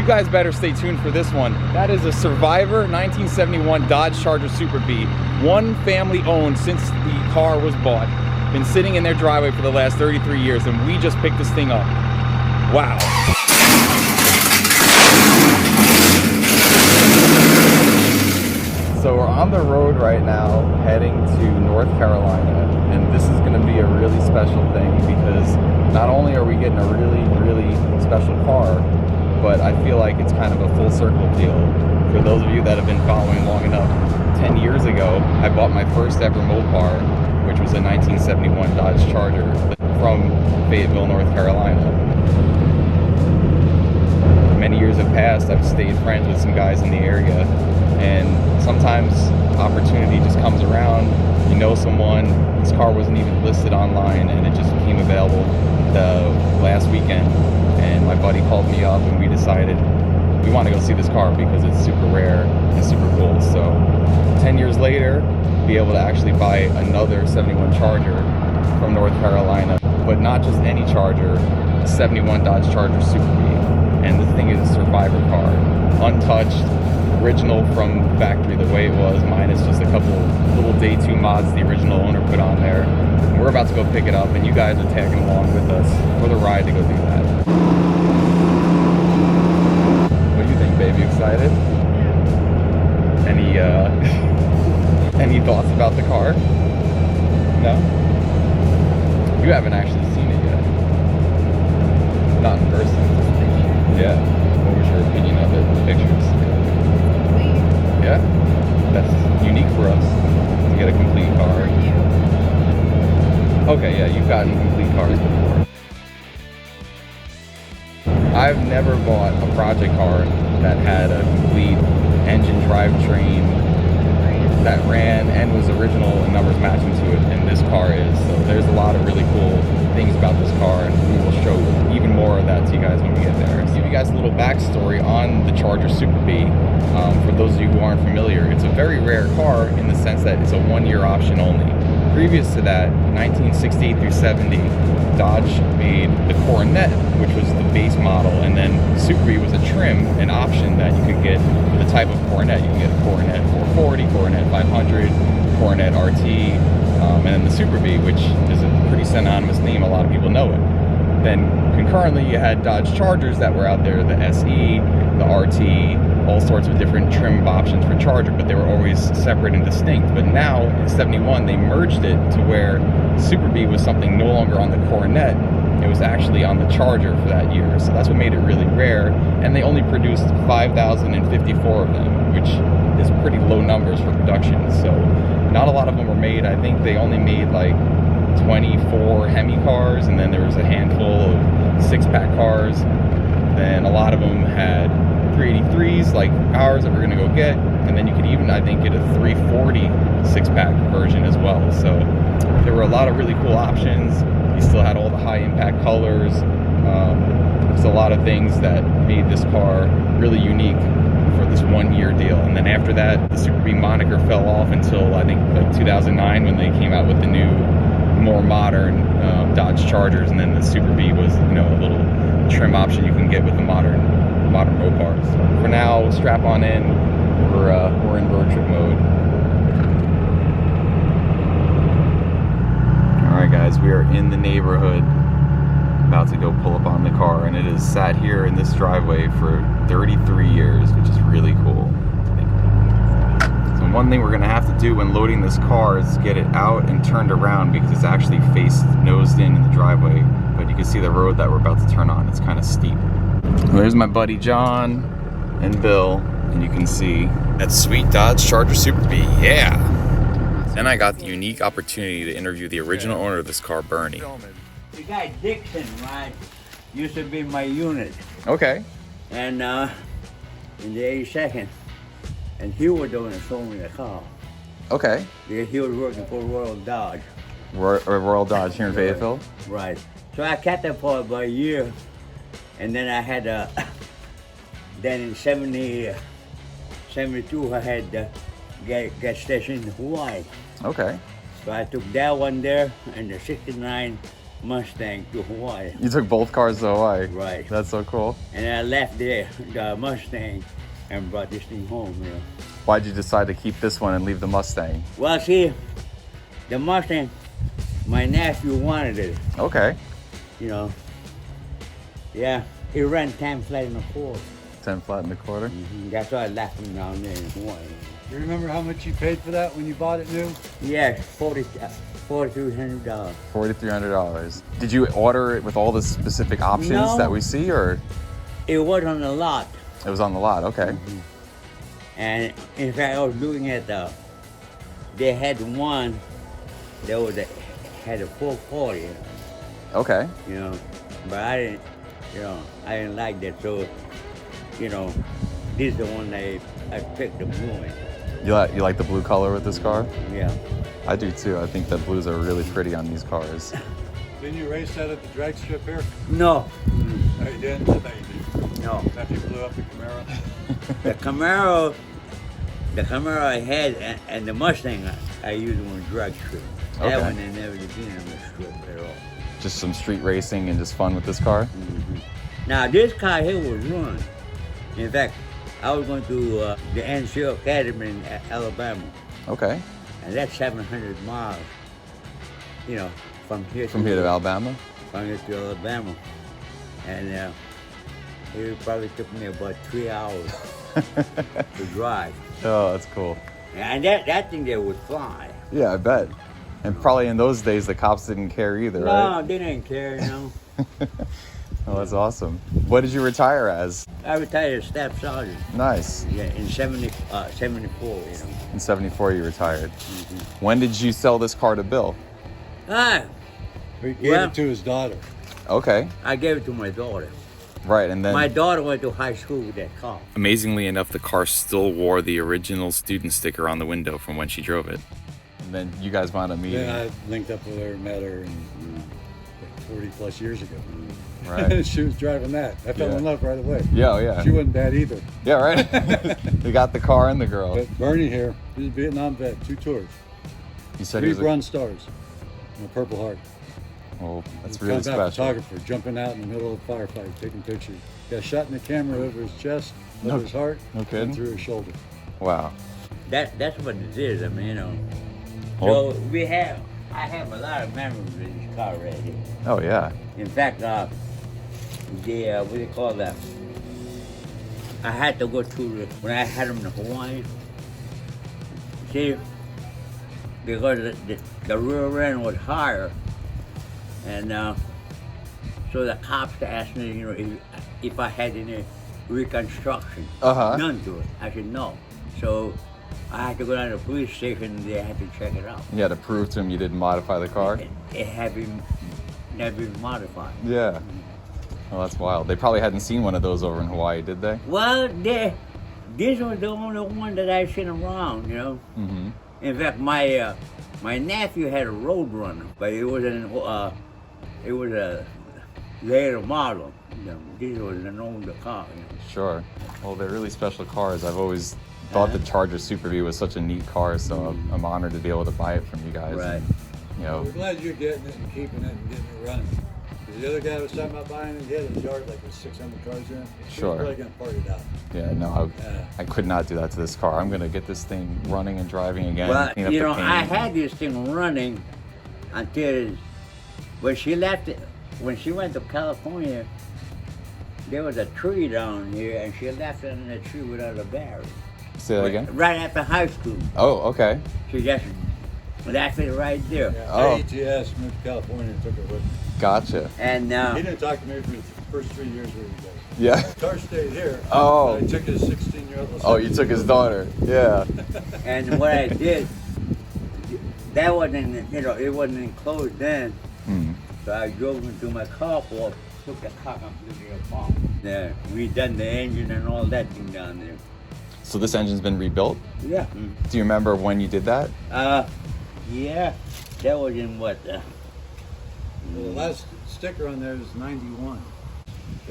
you guys better stay tuned for this one. That is a Survivor 1971 Dodge Charger Super B. One family owned since the car was bought. Been sitting in their driveway for the last 33 years, and we just picked this thing up. Wow. So we're on the road right now, heading to North Carolina, and this is going to be a really special thing because not only are we getting a really special car, but I feel like it's kind of a full circle deal. For those of you that have been following long enough, 10 years ago, I bought my first ever mopar, which was a 1971 Dodge Charger from Fayetteville, North Carolina. Many years have passed, I've stayed friends with some guys in the area, and sometimes opportunity just comes around. You know someone, this car wasn't even listed online, and it just became available the last weekend. And my buddy called me up, and we decided we want to go see this car because it's super rare and super cool. So 10 years later, be able to actually buy another 71 Charger from North Carolina, but not just any Charger, a 71 Dodge Charger Super B. And this thing is a Survivor car, untouched, original from factory the way it was, minus just a couple little day 2 mods the original owner put on there. And we're about to go pick it up, and you guys are tagging along with us for the ride to go do that. What do you think, babe? You excited? Any thoughts about the car? No? You haven't actually seen it yet. Not in person. Yeah. What was your opinion of it? The pictures? Yeah? That's unique for us to get a complete car. Okay, yeah, you've gotten complete cars before. I've never bought a project car that had a complete engine drivetrain that ran and was original and numbers matching to it, and this car is. So there's a lot of really cool things about this car, and we will show even more of that to you guys when we get there. So give you guys a little backstory on the Charger Super B. For those of you who aren't familiar, it's a very rare car in the sense that it's a 1-year option only. Previous to that, 1968 through 70, Dodge made the Coronet, which was the base model, and then Super B was a trim, an option that you could get for the type of Coronet. You can get a Coronet 440, Coronet 500, Coronet RT, and then the Super B, which is a pretty synonymous name. A lot of people know it. Then concurrently, you had Dodge Chargers that were out there, the SE, the RT, all sorts of different trim options for Charger, but they were always separate and distinct. But now, in 71, they merged it to where Super B was something no longer on the Coronet. It was actually on the Charger for that year. So that's what made it really rare. And they only produced 5,054 of them, which is pretty low numbers for production. So not a lot of them were made. I think they only made like 24 Hemi cars, and then there was a handful of 6-pack cars. Then a lot of them had 383s like ours that we're gonna go get, and then you could even, I think, get a 340 6-pack version as well. So there were a lot of really cool options. You still had all the high impact colors. There's a lot of things that made this car really unique for this 1-year deal. And then after that, the Super B moniker fell off until I think like 2009 when they came out with the new, more modern Dodge Chargers, and then the Super B was, you know, a little trim option you can get with the modern mopars. So for now, strap on in. We're in road trip mode. All right, guys, we are in the neighborhood, about to go pull up on the car, and it has sat here in this driveway for 33 years, which is really cool. So one thing we're gonna have to do when loading this car is get it out and turned around because it's actually nosed in the driveway. But you can see the road that we're about to turn on. It's kind of steep. Well, there's my buddy John and Bill, and you can see that sweet Dodge Charger Super B. Yeah. Then I got the unique opportunity to interview the original owner of this car, Bernie. The guy Dixon, right, used to be my unit. Okay. And in the 82nd, and he was the one that sold me the car. Okay. Because he was working for Royal Dodge. Royal Dodge here in Fayetteville? Right. So I kept that for about a year, and then I had then in 72 I had the gas station in Hawaii. Okay. So I took that one there, and the 69 Mustang to Hawaii. You took both cars to Hawaii. Right. That's so cool. And I left the Mustang and brought this thing home, you know. Why'd you decide to keep this one and leave the Mustang? Well, see, the Mustang, my nephew wanted it, Okay. you know. Yeah, it ran 10 flat in a quarter. 10 flat and a quarter. That's why I left him down there in Hawaii. You remember how much you paid for that when you bought it new? Yes, $4,300. $4,300. Did you order it with all the specific options No. that we see, or It was on the lot. it was on the lot? Okay. And in fact, I was looking at they had one that had a 440, Okay. you know, but I didn't like that. So, you know, this is the one I picked the blue one. You like the blue color with this car? Yeah. I do too. I think that blues are really pretty on these cars. Didn't you race that at the drag strip here? No. No, you didn't? I thought you did. No. After you blew up the Camaro? The Camaro I had and the Mustang I used on the drag strip. That Okay. one I never did on the strip at all. Just some street racing and just fun with this car? Now this car here was run. In fact, I was going to the NCO Academy in Alabama, Okay. and that's 700 miles. You know, from here From here to Alabama? From here to Alabama, and it probably took me about 3 hours to drive. Oh, that's cool. And that thing there would fly. Yeah, I bet. And probably in those days, the cops didn't care either, No, right? they didn't care, you know. Oh, that's awesome. What did you retire as? I retired as staff sergeant. Nice. Yeah, in 74, you know. In 74, you retired. When did you sell this car to Bill? Ah, He gave Well- it to his daughter. Okay. I gave it to my daughter. Right, and then... My daughter went to high school with that car. Amazingly enough, the car still wore the original student sticker on the window from when she drove it. And then you guys wound up meeting. Then I linked up with her and met her 40 plus years ago. Right. She was driving that. I fell Yeah. in love right away. Yeah, oh, yeah. She wasn't bad either. Yeah, right? We got the car and the girl. But Bernie here, he's a Vietnam vet, 2 tours, You said he 3 was bronze stars, and a Purple Heart. Well, that's He's a really combat special. photographer, jumping out in the middle of a firefight, taking pictures. Got shot in the camera over his chest, No- over his heart, no kidding? and through his shoulder. Wow. That's what it is. I mean, you know. Oh. So I have a lot of memories with this car right here. Oh, yeah. In fact, what do you call that? I had to go through when I had them in Hawaii. See, because the rear end was higher, and so the cops asked me, you know, if I had any reconstruction. Uh-huh. None to it. I said no. So I had to go down to the police station and they had to check it out. You had to prove to him you didn't modify the car? It had never been modified. Yeah. Oh, that's wild. They probably hadn't seen one of those over in Hawaii, did they? Well, this was the only one that I seen around, you know. Mm-hmm. In fact, my nephew had a Roadrunner, but it was a later model. You know, this was an older car. You know. Sure. Well, they're really special cars. I've always thought the Charger Super V was such a neat car, so I'm honored to be able to buy it from you guys. Right. And, you know, We're glad you're getting it and keeping it and getting it running. 'Cause the other guy was talking about buying it, he had a yard like with 600 cars in it. He Sure. was probably going to part it out. yeah, no, Yeah. I could not do that to this car. I'm going to get this thing running and driving again. Well, clean up you the know, paint. I had this thing running until when she left it. When she went to California, there was a tree down here, and she left it in the tree without a battery. Say that again? Right after high school, Oh, okay. she just left it right there. Yeah, Oh. AETS moved to California and took it with him. Gotcha. And He didn't talk to me for the first 3 years we were together. Yeah. The car stayed here. Oh. but I took his 16-year-old. Oh, you took his daughter. Yeah. and what I did, that wasn't, you know, it wasn't enclosed then. Hmm. So I drove into my carport, took the car completely apart. Yeah, redone the engine and all that thing down there. So this engine's been rebuilt? Yeah. Do you remember when you did that? Yeah, that was in what? Well, the last sticker on there is 91,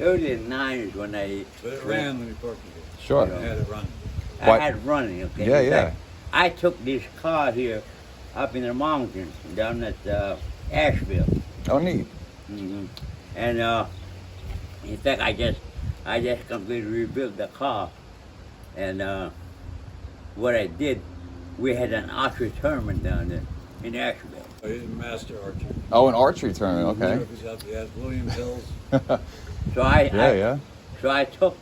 Early 90s when I. but it ran when he parked it Sure. here. I had it running. I What? had it running, okay? Yeah, In yeah. fact, I took this car here up in the mountains down at Asheville. Oh, neat. And in fact, I just completely rebuilt the car. And what I did, we had an archery tournament down there in Asheville. Oh, he's a master archer. Oh, an archery tournament. Okay. He's out there, William Hills. So I Yeah. So I took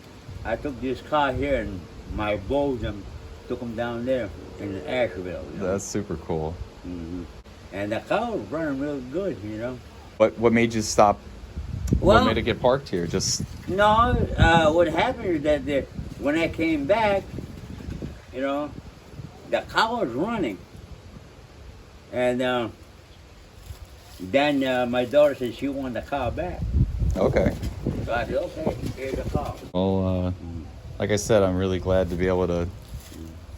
this car here and my bows and took them down there in Asheville. You know? That's super cool. And the car was running real good, you know. What made you stop? Well, What made it get parked here? Just no, what happened is that when I came back, you know, the car was running. And then my daughter said she wanted the car back. okay. So I said, okay, here's the car. Well, like I said, I'm really glad to be able to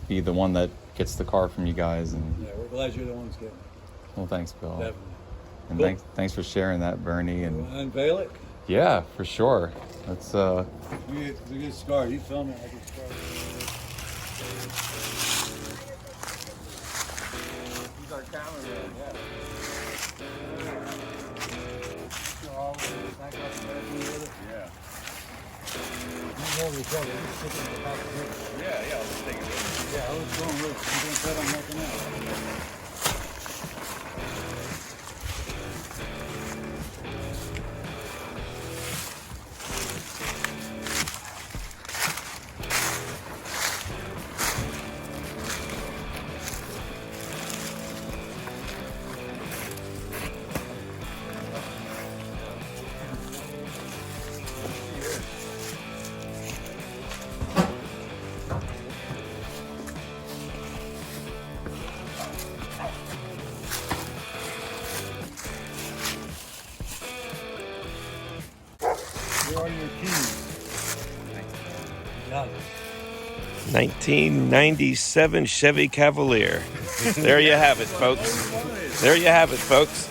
be the one that gets the car from you guys. And Yeah, we're glad you're the ones getting it. well, thanks, Bill. Definitely. And Cool. thanks for sharing that, Bernie. You And want to unveil it? yeah, for sure. That's We get scarred. You film it, I get scarred. He's our cameraman. Yeah. Yeah. Hold each other. Just sit in the back of it. Yeah. I'll just take it. Yeah, I was going with it. You don't bet on nothing else. Where are your keys? Got it. 1997 Chevy Cavalier. There you have it, folks. There you have it, folks.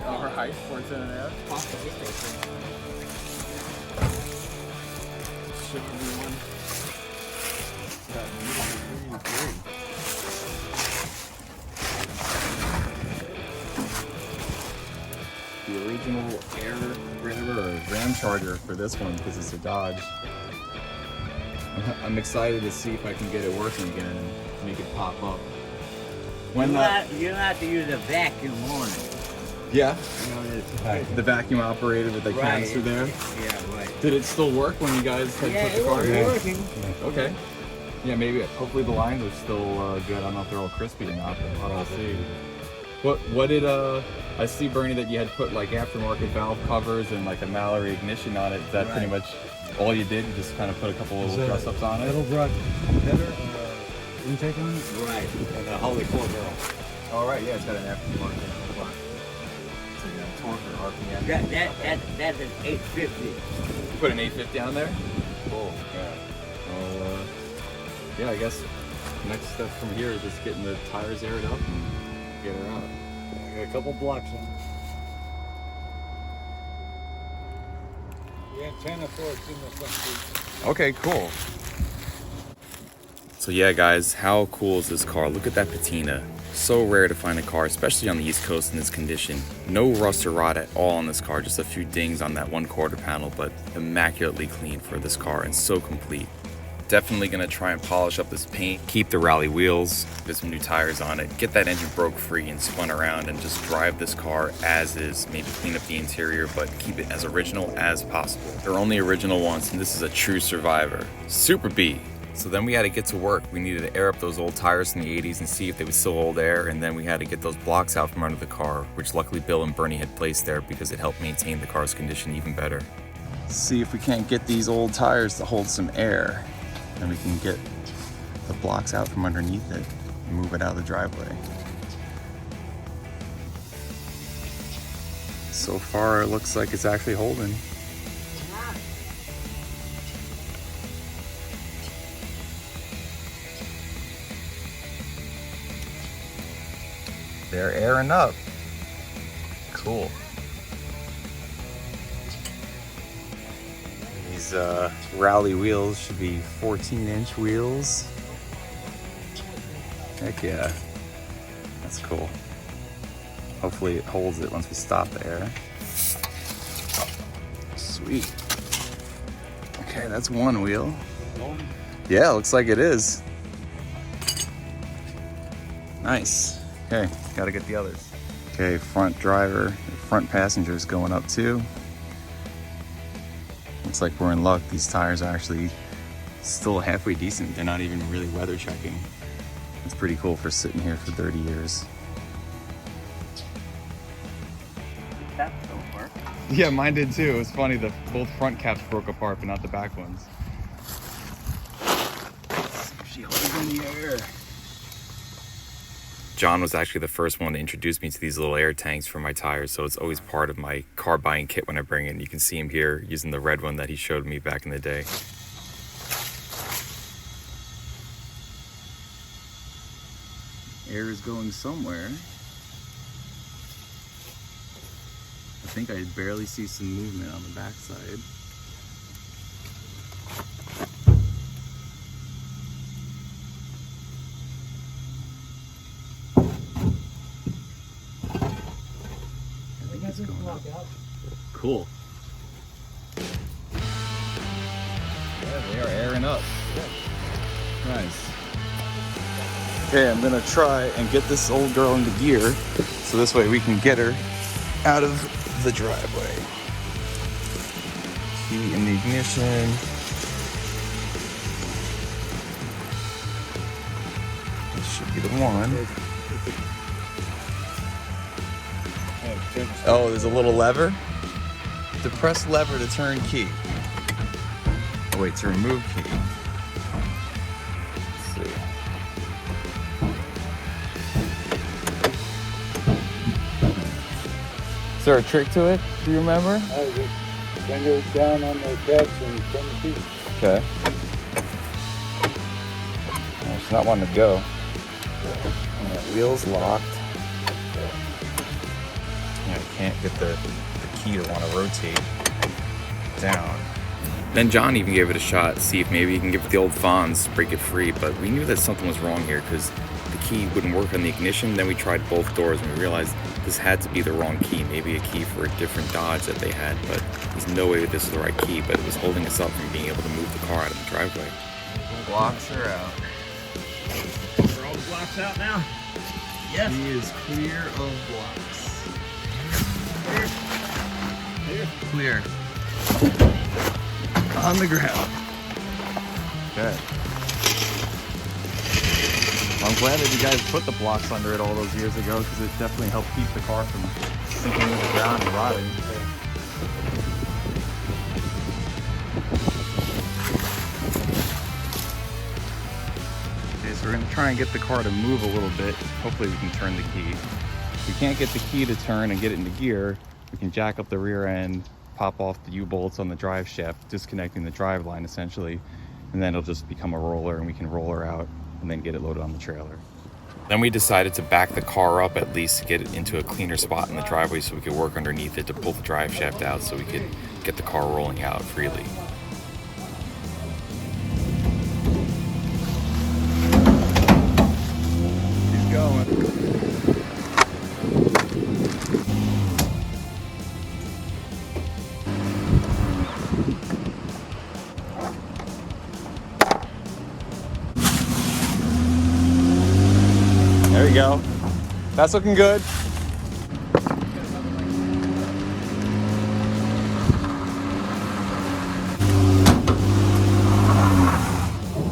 Our height, 14 and a half. The original air grabber or Ramcharger for this one because it's a Dodge. I'm excited to see if I can get it working again and make it pop up. When You have to use a vacuum on it. yeah, You know, it's, the vacuum operated with the right. canister there. Yeah, right. Did it still work when you guys had Yeah, put the it car was in? working. Okay. Yeah, maybe. Hopefully the lines are still good. I don't know if they're all crispy or not, but we'll see. What did I see, Bernie, that you had put like aftermarket valve covers and like a Mallory ignition on it. Is that pretty much all you did? You just kind of put a couple little dress ups on it? Metal rod header, intake on it? Right. And a Holy Four barrel. All right, yeah, it's got an aftermarket. So you got torque or RPM. That's an 850. You put an 850 on there? Cool. Yeah. Well, yeah, I guess next step from here is just getting the tires aired up and get her out. I got a couple blocks on it. The antenna for it's in the front seat. Okay, cool. So yeah, guys, how cool is this car? Look at that patina. So rare to find a car, especially on the East Coast in this condition. No rust or rot at all on this car, just a few dings on that 1/4 panel, but immaculately clean for this car and so complete. Definitely gonna try and polish up this paint, keep the rally wheels, put some new tires on it, get that engine broke free and spun around and just drive this car as is. Maybe clean up the interior, but keep it as original as possible. They're only original once, and this is a true survivor. Super B. So then we had to get to work. We needed to air up those old tires from the 80s and see if they would still hold air, and then we had to get those blocks out from under the car, which luckily Bill and Bernie had placed there because it helped maintain the car's condition even better. See if we can't get these old tires to hold some air. And we can get the blocks out from underneath it and move it out of the driveway. So far, it looks like it's actually holding. They're airing up. Cool. These rally wheels should be 14-inch wheels. Heck yeah, that's cool. Hopefully it holds it once we stop there. Sweet. Okay, that's one wheel. Yeah, looks like it is. Nice. Okay, gotta get the others. Okay, front driver, front passenger is going up too. Looks like we're in luck. These tires are actually still halfway decent. They're not even really weather checking. It's pretty cool for sitting here for 30 years. That don't work. Yeah, mine did too. It was funny, both front caps broke apart, but not the back ones. She holds in the air. John was actually the first one to introduce me to these little air tanks for my tires, so it's always part of my car buying kit when I bring it. You can see him here using the red one that he showed me back in the day. Air is going somewhere. I think I barely see some movement on the backside. Cool. Yeah, they are airing up. Nice. Okay, I'm gonna try and get this old girl into gear so this way we can get her out of the driveway. Key in the ignition. This should be the one. Oh, there's a little lever. Depress lever to turn key. Oh wait, to remove key. Let's see. Is there a trick to it? Do you remember? Just finger down on the catch and turn the key. Okay. Oh, it's not wanting to go. And that wheel's locked. Yeah, I can't get the key to want to rotate down. Then John even gave it a shot, see if maybe he can give it the old Fonz, break it free, but we knew that something was wrong here because the key wouldn't work on the ignition. Then we tried both doors and we realized this had to be the wrong key, maybe a key for a different Dodge that they had, but there's no way that this is the right key, but it was holding us up from being able to move the car out of the driveway. Blocks are out. Are all the blocks out now? Yes. He is clear of blocks. Clear. On the ground. Okay. I'm glad that you guys put the blocks under it all those years ago because it definitely helped keep the car from sinking into the ground and rotting. Okay, so we're going to try and get the car to move a little bit. Hopefully we can turn the key. If we can't get the key to turn and get it into gear, we can jack up the rear end, pop off the U-bolts on the drive shaft, disconnecting the drive line essentially, and then it'll just become a roller and we can roll her out and then get it loaded on the trailer. Then we decided to back the car up at least to get it into a cleaner spot in the driveway so we could work underneath it to pull the drive shaft out so we could get the car rolling out freely. She's going. There you go. That's looking good.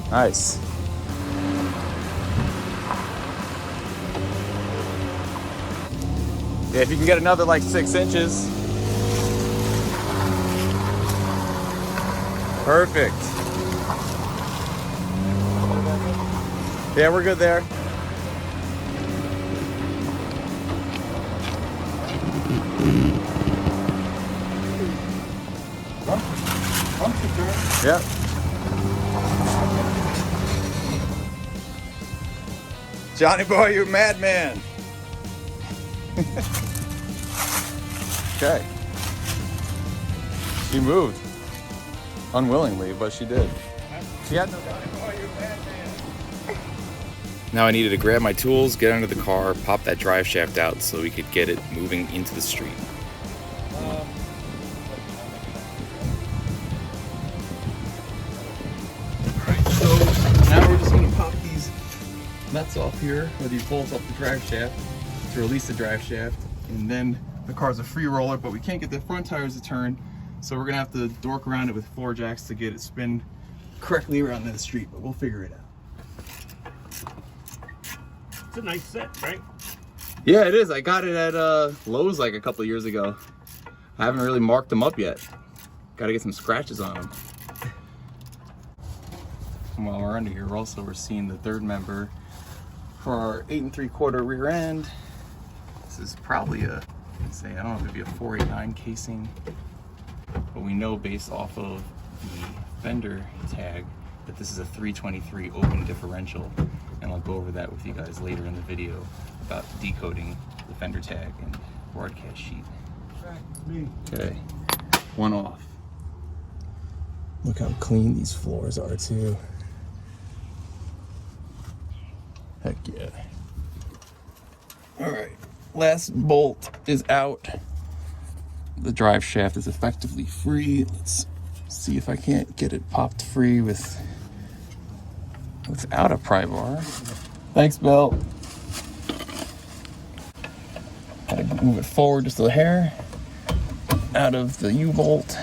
Nice. Yeah, if you can get another like 6 inches. Perfect. Yeah, we're good there. Yep. Johnny boy, you madman. Okay. She moved. Unwillingly, but she did. She had no time. Now I needed to grab my tools, get under the car, pop that drive shaft out so we could get it moving into the street. Alright, so now we're just going to pop these nuts off here, or these bolts off the drive shaft to release the drive shaft. And then the car's a free roller, but we can't get the front tires to turn, so we're going to have to dork around it with floor jacks to get it spin correctly around the street, but we'll figure it out. It's a nice set, right? Yeah, it is. I got it at Lowe's like a couple of years ago. I haven't really marked them up yet. Got to get some scratches on them. And while we're under here, we're seeing the third member for our 8 3/4 rear end. This is probably a, let's say, I don't know, maybe a 489 casing, but we know based off of the fender tag that this is a 323 open differential, and I'll go over that with you guys later in the video about decoding the fender tag and broadcast sheet. Okay, one off. Look how clean these floors are too. Heck yeah. All right, last bolt is out. The drive shaft is effectively free. Let's see if I can't get it popped free without a pry bar. Thanks, Bill. Gotta move it forward just a hair out of the U-bolt.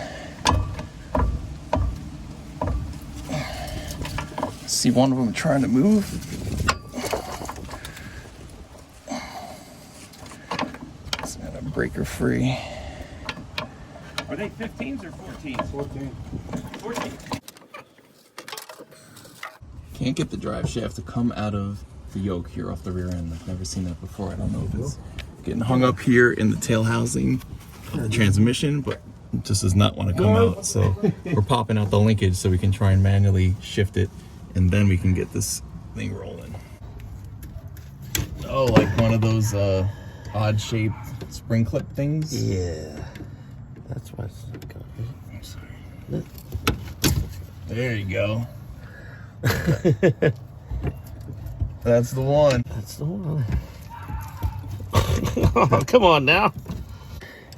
See one of them trying to move. It's got a breaker free. Are they 15s or 14s? 14. Can't get the drive shaft to come out of the yoke here off the rear end. I've never seen that before. I don't know if it's getting hung up here in the tail housing of the transmission, but it just does not want to come out. So we're popping out the linkage so we can try and manually shift it, and then we can get this thing rolling. Oh, like one of those odd shaped spring clip things? Yeah. That's why it's got it. I'm sorry. There you go. That's the one. That's the one. Oh, come on now.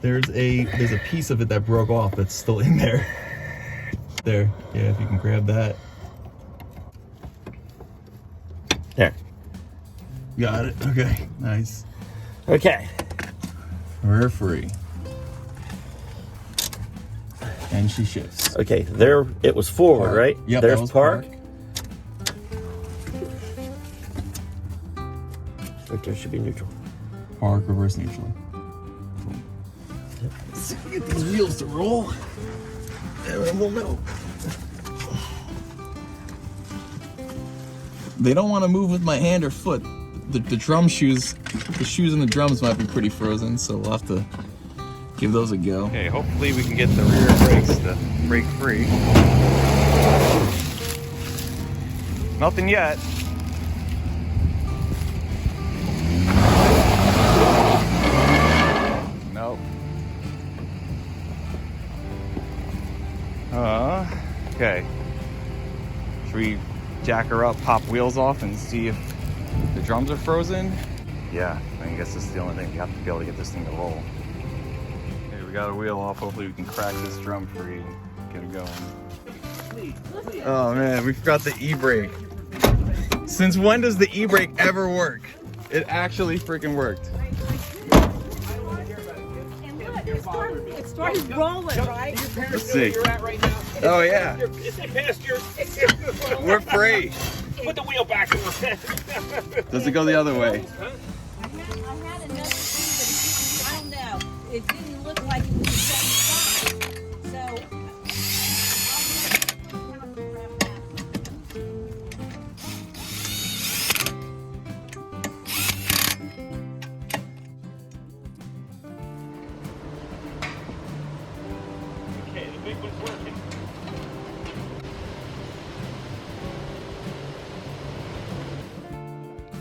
There's a piece of it that broke off that's still in there. There. Yeah, if you can grab that. There. Got it. Okay. Nice. Okay. We're free. And she shifts. Okay, there it was forward, Park. right? Yep, there's that was park. Right there should be neutral. Park, reverse neutral. Cool. Yep. Let's see if we get these wheels to roll. And then we'll know. They don't want to move with my hand or foot. The drum shoes, the shoes and the drums might be pretty frozen, so we'll have to give those a go. Okay, hopefully we can get the rear brakes to break free. Nothing yet. Nope. Okay. Should we jack her up, pop wheels off, and see if the drums are frozen? Yeah, I guess that's the only thing. You have to be able to get this thing to roll. Okay, we got a wheel off. Hopefully we can crack this drum free and get it going. Oh man, we forgot the e-brake. Since when does the e-brake ever work? It actually freaking worked. And look, it started rolling, right? Let's see. Oh yeah, Is it past your? we're free. Put the wheel back. Does it go the other way? I had enough speed, but I don't know. It didn't look like it was the same size. So, Okay, the big one's working.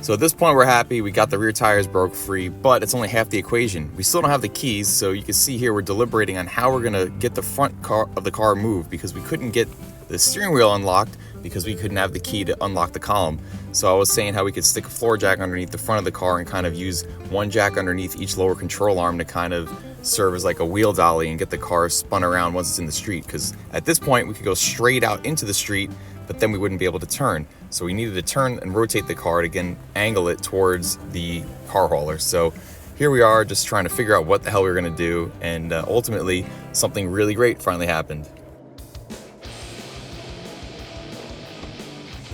So at this point we're happy, we got the rear tires broke free, but it's only half the equation. We still don't have the keys, so you can see here we're deliberating on how we're gonna get the front of the car moved, because we couldn't get the steering wheel unlocked because we couldn't have the key to unlock the column. So I was saying how we could stick a floor jack underneath the front of the car and kind of use one jack underneath each lower control arm to kind of serve as like a wheel dolly and get the car spun around once it's in the street, because at this point we could go straight out into the street, but then we wouldn't be able to turn. So we needed to turn and rotate the car to again angle it towards the car hauler. So here we are just trying to figure out what the hell we were gonna do, and ultimately something really great finally happened.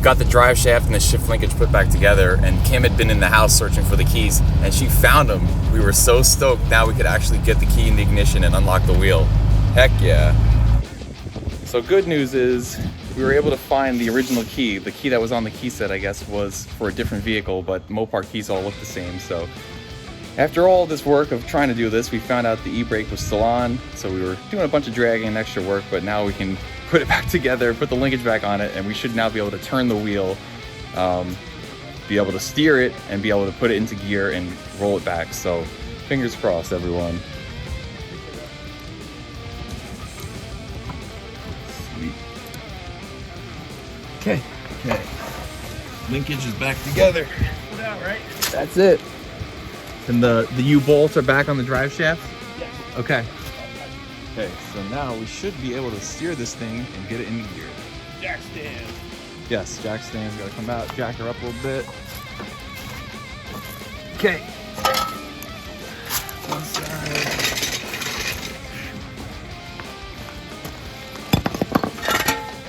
Got the drive shaft and the shift linkage put back together, and Kim had been in the house searching for the keys and she found them. We were so stoked now we could actually get the key in the ignition and unlock the wheel. Heck yeah. So good news is we were able to find the original key. The key that was on the key set, I guess, was for a different vehicle, but Mopar keys all look the same. So after all this work of trying to do this, we found out the e-brake was still on. So we were doing a bunch of dragging and extra work, but now we can put it back together, put the linkage back on it, and we should now be able to turn the wheel, be able to steer it, and be able to put it into gear and roll it back. So fingers crossed, everyone. Sweet. Okay. Linkage is back together. That's it. And the U-bolts are back on the drive shaft? Yes. Okay. Okay, so now we should be able to steer this thing and get it into gear. Jack stand. Yes, jack stand's gotta come out, jack her up a little bit. Okay. One side.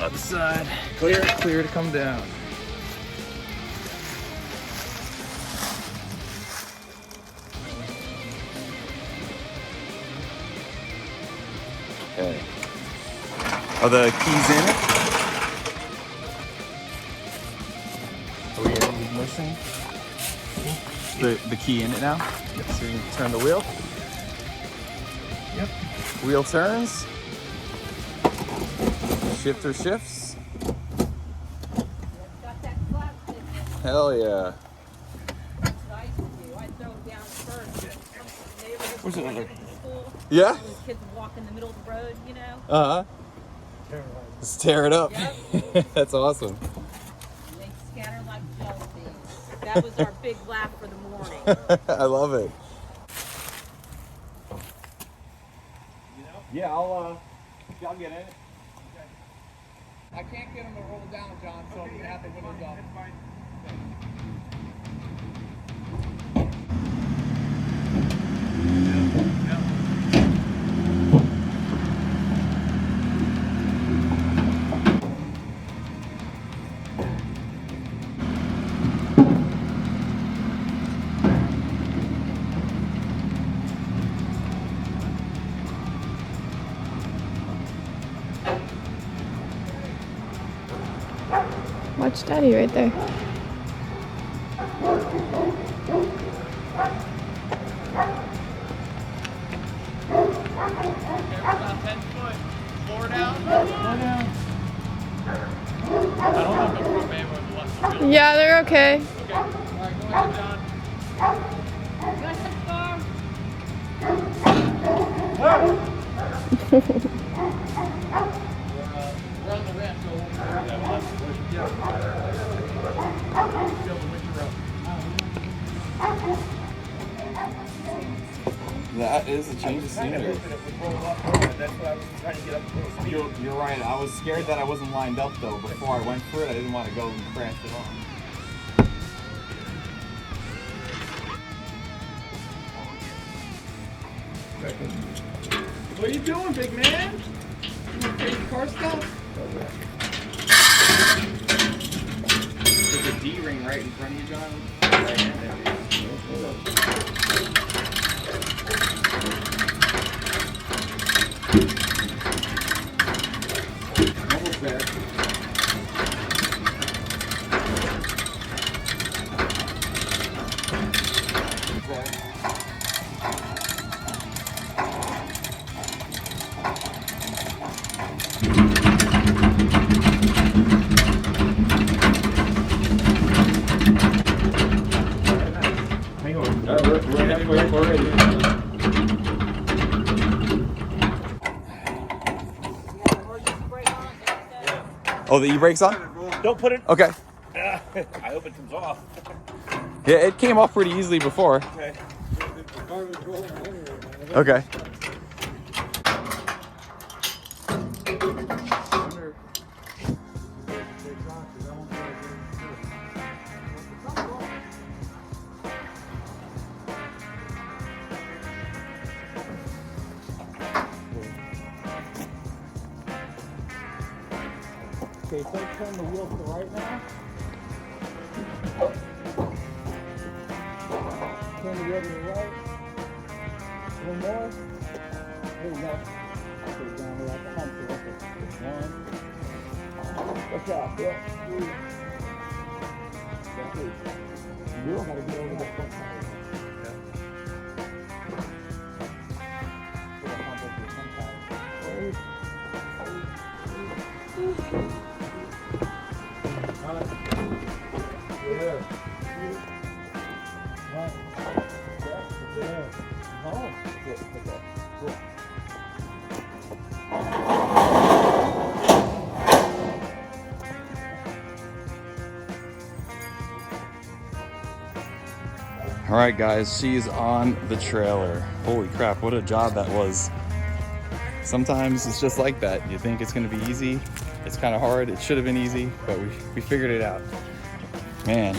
Other side. Clear to come down. Okay. Are the keys in it? Are we in ignition? The key in it now? Yep. So you can turn the wheel. Yep. Wheel turns. Shifter shifts. Got that flap in there. Hell yeah. That's what I used to do. I'd throw it down first. Where's another? School. Yeah? And the kids would walk in the middle of the road, you know? Uh-huh. Just tear it up. Yep. That's awesome. And they scatter like jelly beans. That was our big laugh for the morning. I love it. Yeah, I'll get in it. I can't get them to roll down, John, so you have the windows up. Watch Daddy right there. About 10 foot. Floor down. Floor down. I don't know if the front man would let the wheel. Yeah, they're okay. Okay. All right, go ahead, John. We're on the ramp, so we'll That is a change of scenery. That's what I was trying to get up to speed. You're right. I was scared that I wasn't lined up though. Before I went for it, I didn't want to go and crash it on. What are you doing, big man? You want to take the car stuff? There's a D-ring right in front of you, John. Almost there. We're ready. Oh, the e-brake's on? Don't put it. Okay. I hope it comes off. Yeah, it came off pretty easily before. Okay. Okay. Okay, so turn the wheel to the right now. Turn the wheel to the right. One more. There we go. Put it down right the hump. So that's one. Watch out, Bill. That's it. You don't gotta get over the front side. Put a hump over the front side. All right, guys, she's on the trailer. Holy crap, what a job that was. Sometimes it's just like that. You think it's gonna be easy. It's kind of hard. It should have been easy, but we figured it out. Man,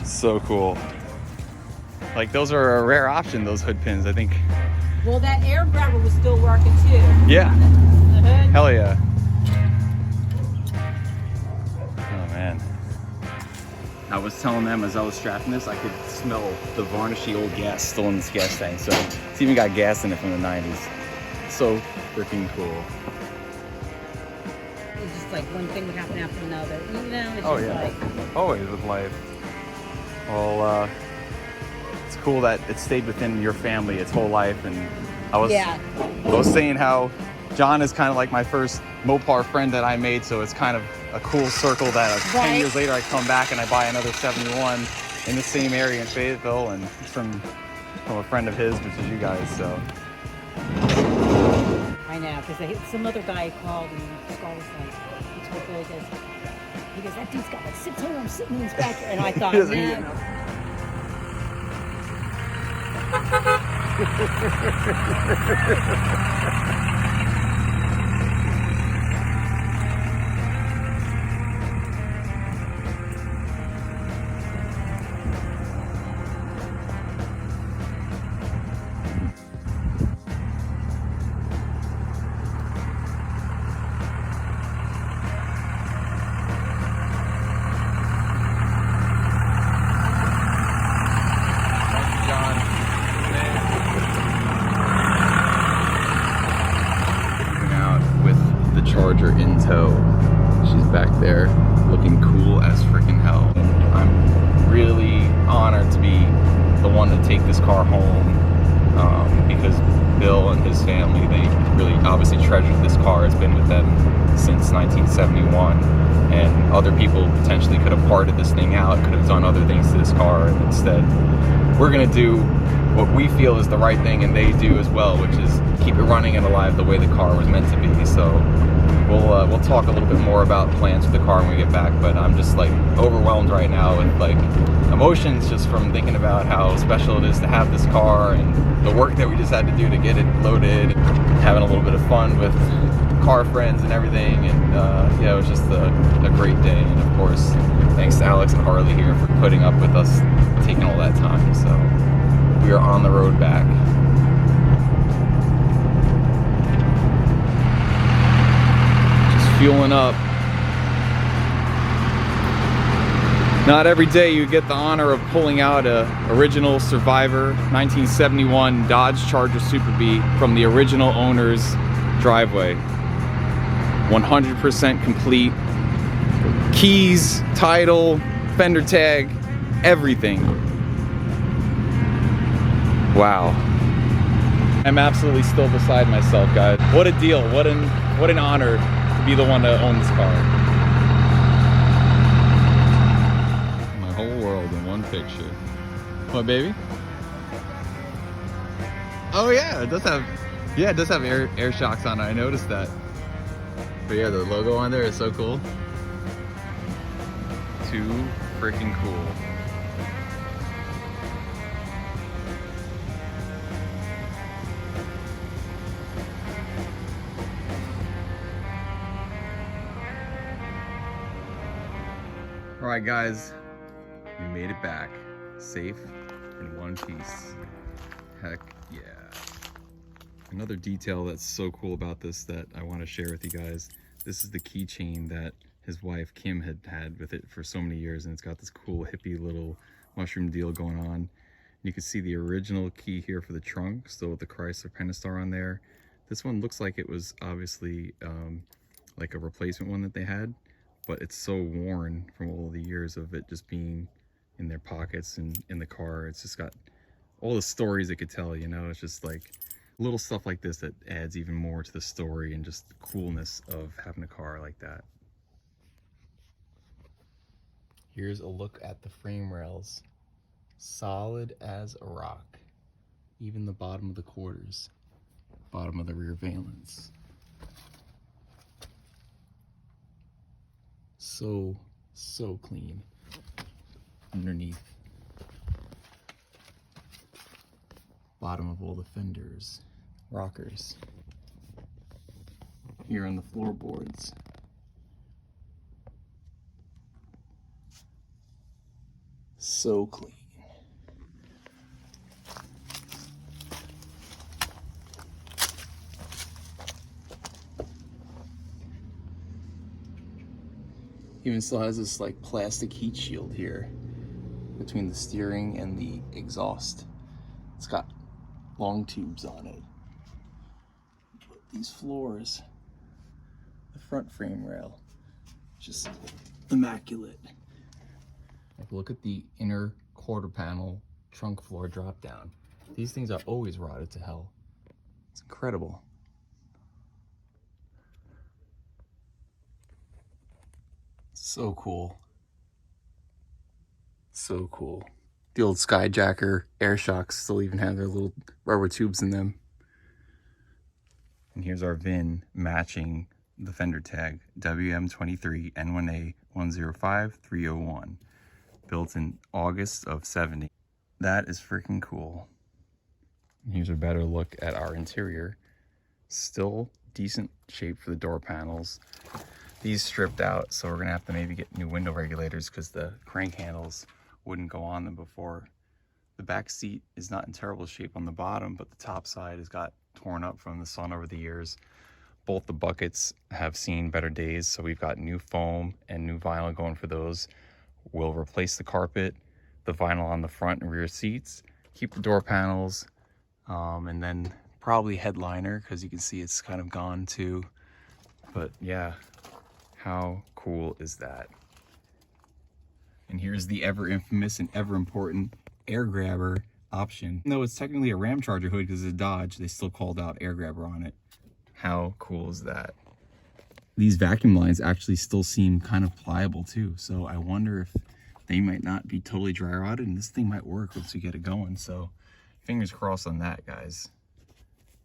so cool. Like, those are a rare option, those hood pins, I think. Well, that air grabber was still working too. Yeah, The hood. hell yeah. Oh man. I was telling them as I was strapping this, I could smell the varnishy old gas still in this gas tank. So it's even got gas in it from the 90s. So freaking cool. It's just like one thing would happen after another. You know, it's Oh just yeah, like, always with life. Well, it's cool that it stayed within your family its whole life. And I was saying how John is kind of like my first Mopar friend that I made, so it's kind of a cool circle that 10 years later I come back and I buy another 71 in the same area in Fayetteville, and it's from a friend of his, which is you guys. So I know, because some other guy called and Scar was like, he told Bill, he goes, that dude's got like 6 of them sitting in his back. And I thought, man. Charger in tow. She's back there looking cool as freaking hell. I'm really honored to be the one to take this car home, because Bill and his family, they really obviously treasured this car. It's been with them since 1971, and other people potentially could have parted this thing out, could have done other things to this car, and instead we're gonna do what we feel is the right thing, and they do as well, which is keep it running and alive the way the car was meant to be. So we'll talk a little bit more about plans for the car when we get back, but I'm just like overwhelmed right now with like emotions just from thinking about how special it is to have this car and the work that we just had to do to get it loaded, having a little bit of fun with car friends and everything. And yeah, it was just a great day. And of course, thanks to Alex and Harley here for putting up with us taking all that time. So we are on the road back. Fueling up. Not every day you get the honor of pulling out a original Survivor 1971 Dodge Charger Super Bee from the original owner's driveway. 100% complete. Keys, title, fender tag, everything. Wow. I'm absolutely still beside myself, guys. What a deal. What an honor to be the one to own this car. My whole world in one picture. What, baby? Oh yeah, it does have air shocks on it. I noticed that. But yeah, the logo on there is so cool. Too freaking cool. All right, guys, we made it back, safe in one piece. Heck yeah. Another detail that's so cool about this that I want to share with you guys. This is the keychain that his wife Kim had with it for so many years, and it's got this cool hippie little mushroom deal going on. You can see the original key here for the trunk, still with the Chrysler Pentastar on there. This one looks like it was obviously like a replacement one that they had, but it's so worn from all the years of it just being in their pockets and in the car. It's just got all the stories it could tell, you know. It's just like little stuff like this that adds even more to the story and just the coolness of having a car like that. Here's a look at the frame rails. Solid as a rock. Even the bottom of the quarters. Bottom of the rear valence. So clean underneath. Bottom of all the fenders, rockers. Here on the floorboards. So clean. Even still has this like plastic heat shield here between the steering and the exhaust. It's got long tubes on it. But these floors, the front frame rail, just immaculate. Like, look at the inner quarter panel trunk floor drop down. These things are always rotted to hell. It's incredible. So cool. So cool. The old Skyjacker air shocks still even have their little rubber tubes in them. And here's our VIN matching the fender tag, WM23 N1A 105301, built in August of '70. That is freaking cool. And here's a better look at our interior. Still decent shape for the door panels. These stripped out, so we're gonna have to maybe get new window regulators because the crank handles wouldn't go on them before. The back seat is not in terrible shape on the bottom, but the top side has got torn up from the sun over the years. Both the buckets have seen better days, so we've got new foam and new vinyl going for those. We'll replace the carpet, the vinyl on the front and rear seats, keep the door panels, and then probably headliner because you can see it's kind of gone too. But yeah, how cool is that? And here's the ever infamous and ever important air grabber option. Though it's technically a Ramcharger Hood because it's a Dodge, they still called out air grabber on it. How cool is that? These vacuum lines actually still seem kind of pliable too. So I wonder if they might not be totally dry rotted and this thing might work once we get it going. So fingers crossed on that, guys.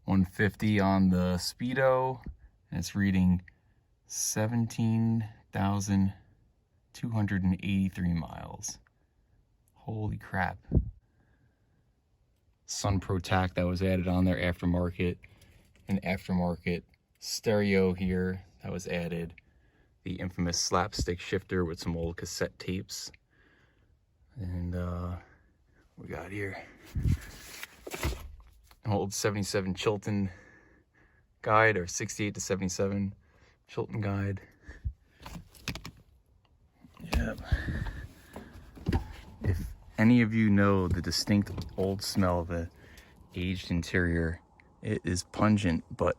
150 on the speedo and it's reading 17,283 miles. Holy crap. Sun Protect that was added on there aftermarket. An aftermarket stereo here that was added. The infamous slapstick shifter with some old cassette tapes. And we got here an old 77 Chilton guide, or 68 to 77 Chilton guide. Yep. If any of you know the distinct old smell of the aged interior, it is pungent, but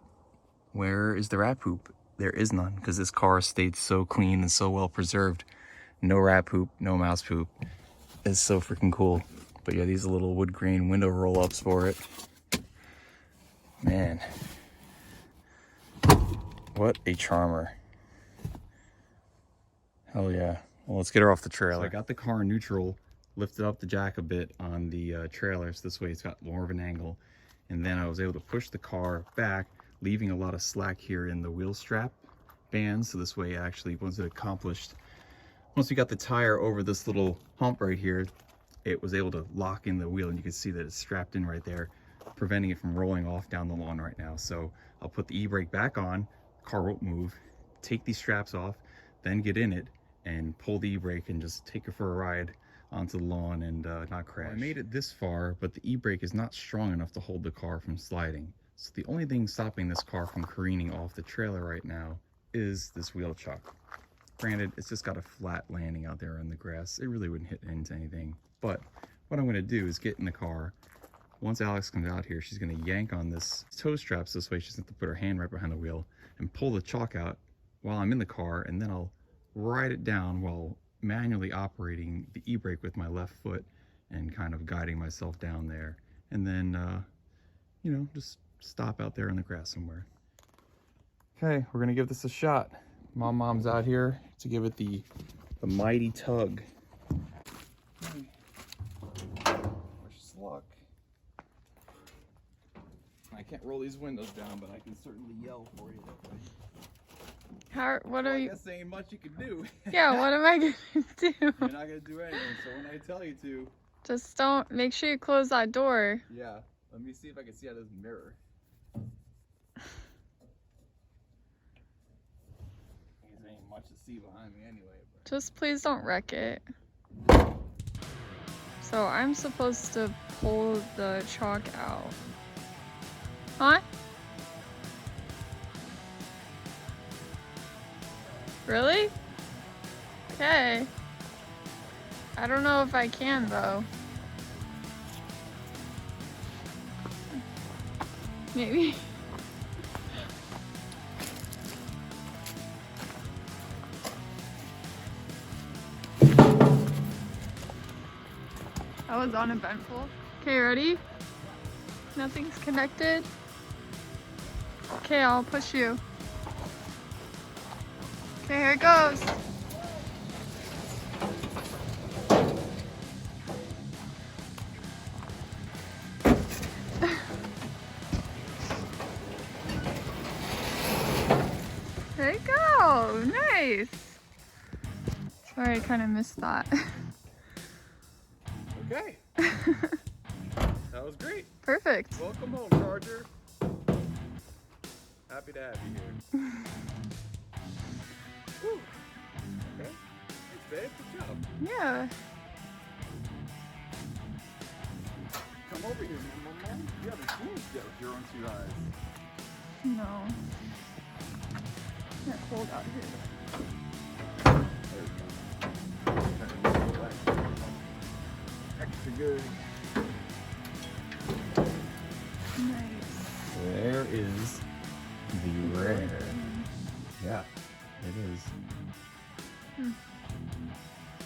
where is the rat poop? There is none, because this car stayed so clean and so well preserved. No rat poop, no mouse poop. It's so freaking cool. But yeah, these are little wood grain window roll-ups for it. Man. What a charmer. Hell yeah. Well, let's get her off the trailer. So I got the car in neutral, lifted up the jack a bit on the trailer, so this way it's got more of an angle. And then I was able to push the car back, leaving a lot of slack here in the wheel strap bands. So this way, actually, once we got the tire over this little hump right here, it was able to lock in the wheel, and you can see that it's strapped in right there, preventing it from rolling off down the lawn right now. So I'll put the e-brake back on, the car won't move, take these straps off, then get in it and pull the e-brake and just take it for a ride onto the lawn and not crash. I made it this far, but the e-brake is not strong enough to hold the car from sliding. So the only thing stopping this car from careening off the trailer right now is this wheel chuck. Granted, it's just got a flat landing out there on the grass. It really wouldn't hit into anything. But what I'm gonna do is get in the car. Once Alex comes out here, she's gonna yank on this toe straps this way. She doesn't have to put her hand right behind the wheel and pull the chalk out while I'm in the car, and then I'll ride it down while manually operating the e-brake with my left foot and kind of guiding myself down there. And then, you know, just stop out there in the grass somewhere. Okay, we're gonna give this a shot. Mom's out here to give it the mighty tug. Wish us luck. I can't roll these windows down, but I can certainly yell for you that way. What are you? I guess there ain't much you can do. Yeah, what am I gonna do? You're not gonna do anything, so when I tell you to. Just don't, make sure you close that door. Yeah, let me see if I can see out of this mirror. There ain't much to see behind me anyway. But... Just please don't wreck it. So I'm supposed to pull the chalk out. Huh? Really? Okay. I don't know if I can though. Maybe. That was uneventful. Okay, ready? Nothing's connected. Okay, I'll push you. Okay, here it goes. There you go. Nice. Sorry, I kind of missed that. Okay. That was great. Perfect. Welcome home, Charger. Happy to have you here. Woo. Okay. Thanks, babe. Good job. Yeah. Come over here, Mom. You haven't moved yet with your own two eyes. No. Can't hold out here. There we go. Extra good. Nice. There is the red. Yeah, it is.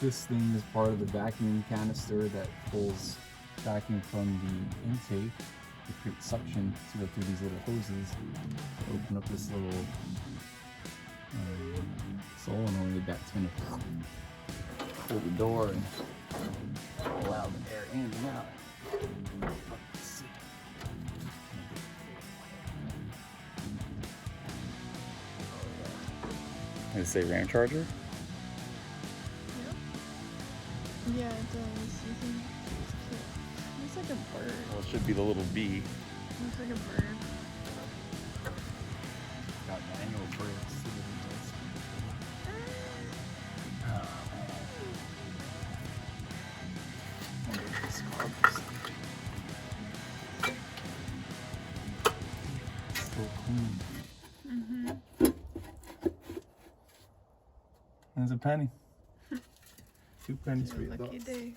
This thing is part of the vacuum canister that pulls vacuum from the intake to create suction to go through these little hoses to open up this little solenoid that's going to pull the door and allow the air in and out. Let's see. Does it say Ramcharger? Yeah, it does. Looks like a bird. Well, it should be the little bee. Looks like a bird. Got manual brakes. So clean. There's a penny. 2 pennies for your Lucky thoughts. day.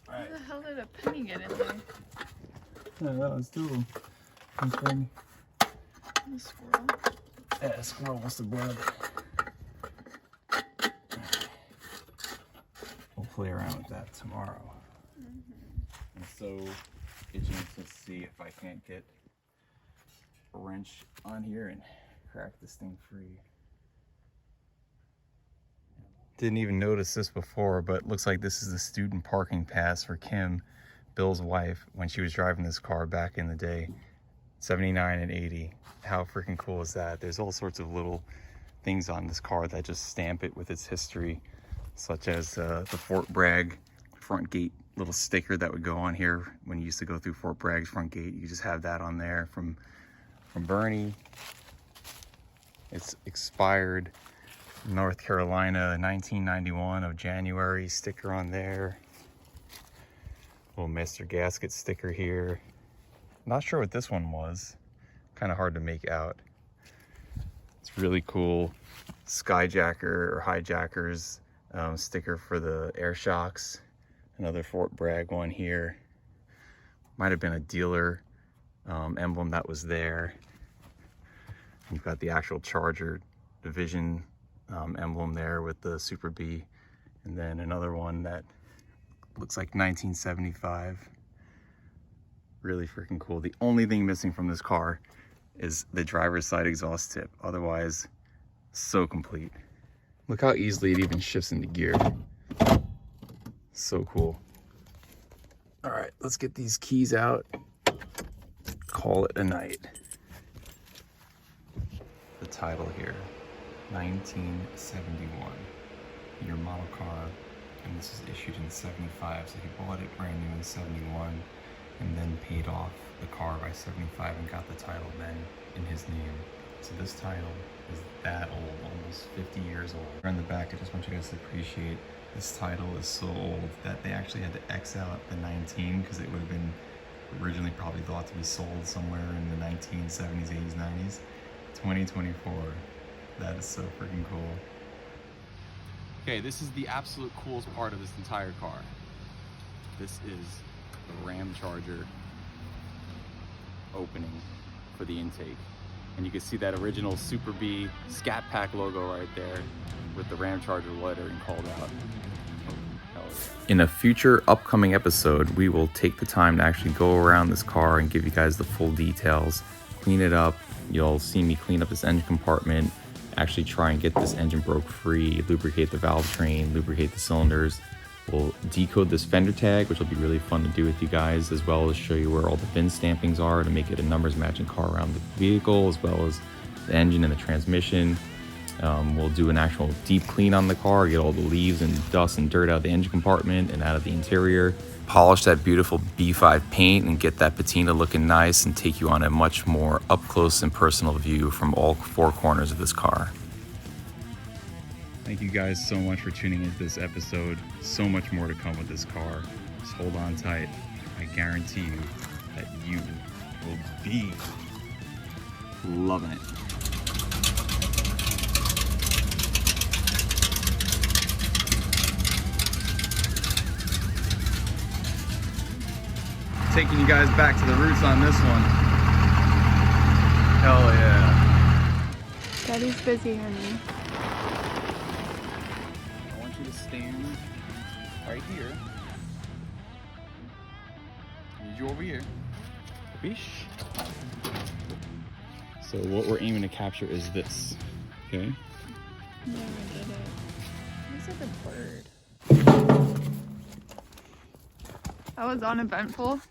All right. Where the hell did a penny get in there? Yeah, that was 2 of them. 1 penny. The squirrel. Yeah, a squirrel must have grabbed it. We'll play around with that tomorrow. I'm so itching to see if I can't get a wrench on here and crack this thing free. Didn't even notice this before, but looks like this is the student parking pass for Kim, Bill's wife, when she was driving this car back in the day, 79 and 80. How freaking cool is that? There's all sorts of little things on this car that just stamp it with its history, such as the Fort Bragg front gate little sticker that would go on here when you used to go through Fort Bragg's front gate. You just have that on there from Bernie. It's expired North Carolina 1991 of January sticker on there. Little Mr. Gasket sticker here. Not sure what this one was. Kind of hard to make out. It's really cool. Skyjacker or Hijackers sticker for the air shocks. Another Fort Bragg one here. Might have been a dealer emblem that was there. You've got the actual Charger division emblem there with the Super B. And then another one that looks like 1975. Really freaking cool. The only thing missing from this car is the driver's side exhaust tip. Otherwise, so complete. Look how easily it even shifts into gear. So cool. All right, let's get these keys out. Call it a night. The title here, 1971. Year model car, and this is issued in 75, so he bought it brand new in 71 and then paid off the car by 75 and got the title then in his name. So this title is that old, almost 50 years old. On the back, I just want you guys to appreciate this title is so old that they actually had to X out the 19 because it would have been originally probably thought to be sold somewhere in the 1970s, 80s, 90s. 2024. That is so freaking cool. Okay, this is the absolute coolest part of this entire car. This is the Ramcharger opening for the intake. And you can see that original Super B Scat Pack logo right there with the Ramcharger lettering called out. In a future upcoming episode, we will take the time to actually go around this car and give you guys the full details, clean it up. You'll see me clean up this engine compartment, actually try and get this engine broke free, lubricate the valve train, lubricate the cylinders. We'll decode this fender tag, which will be really fun to do with you guys, as well as show you where all the VIN stampings are to make it a numbers matching car around the vehicle, as well as the engine and the transmission. We'll do an actual deep clean on the car, get all the leaves and dust and dirt out of the engine compartment and out of the interior. Polish that beautiful B5 paint and get that patina looking nice and take you on a much more up close and personal view from all four corners of this car. Thank you guys so much for tuning into this episode. So much more to come with this car. Just hold on tight. I guarantee you that you will be loving it. Taking you guys back to the roots on this one. Hell yeah. Daddy's busy, honey. I want you to stand right here. I need you over here. Bish. So what we're aiming to capture is this, okay? Never did it. Looks like a bird. That was uneventful.